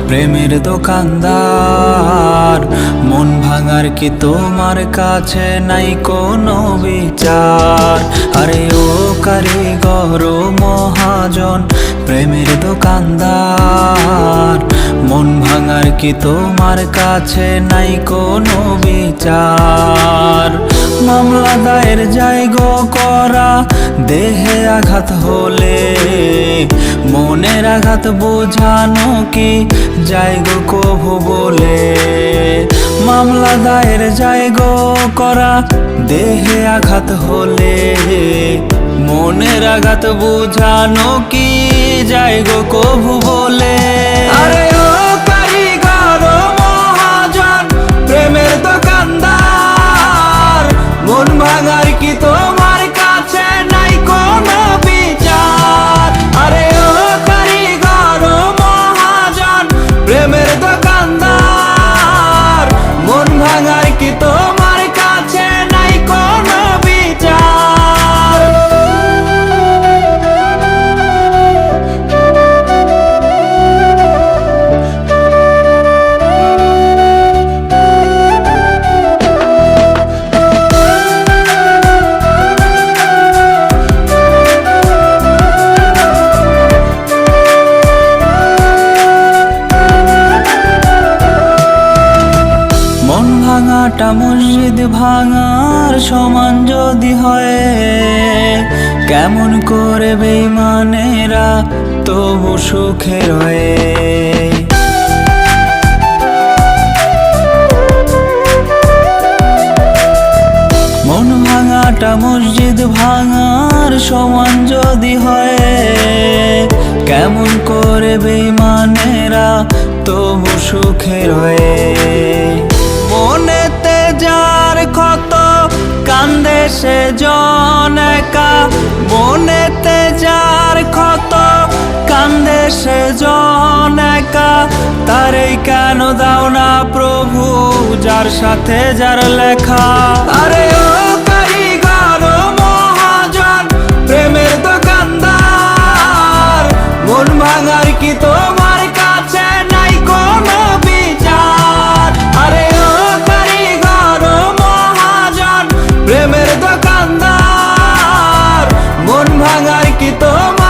প্রেমের দোকানদার। মন ভাঙার কি তোমার কাছে নাই কোনো বিচার? আরে ও কারিগর ও মহাজন, প্রেমের দোকানদার। মন ভাঙার কি তোমার কাছে নাই কোনো বিচার? মামলা দায়ের জায়গো করা, দেহে আঘাত হলে মনের আঘাত বোঝানো কি জায়গো কভু বলে? মামলা দায়ের জায়গো করা, দেহে আঘাত হলে মনের আঘাত বোঝানো কি জায়গো কভু বলে? আরে ও কারিগর ও মহাজন, প্রেমের দোকানদার। মন ভাঙার কি তোমার কাছে নাই কোনো বিচার? আরে ও কারিগর ও মহাজন, প্রেমের দোকানদার। মন ভাঙার কি তোমার কাছে নাই কোনো বিচার? মন ভাঙাটা মসজিদ ভাঙার সমান যদি হয়, কেমন করে বেঈমানেরা তবু সুখে রয়ে? মন ভাঙাটা মসজিদ ভাঙার সমান যদি হয়, কেমন করে বেঈমানেরা তবু সুখে রয়ে? মনেতে যার ক্ষত কান্দে সে জন একা, মনেতে যার ক্ষত কান্দে সে জন একা। তারেই কেন দাও না প্রভু যার সাথে যার লেখা? আরে ও কারিগর ও মহাজন, প্রেমের দোকানদার। মন ভাঙার কি তোমার কাছে নাই কোনো বিচার? আরে ও কারিগর ও মহাজন, প্রেমের দোকানদার। মন ভাঙার কি তোমার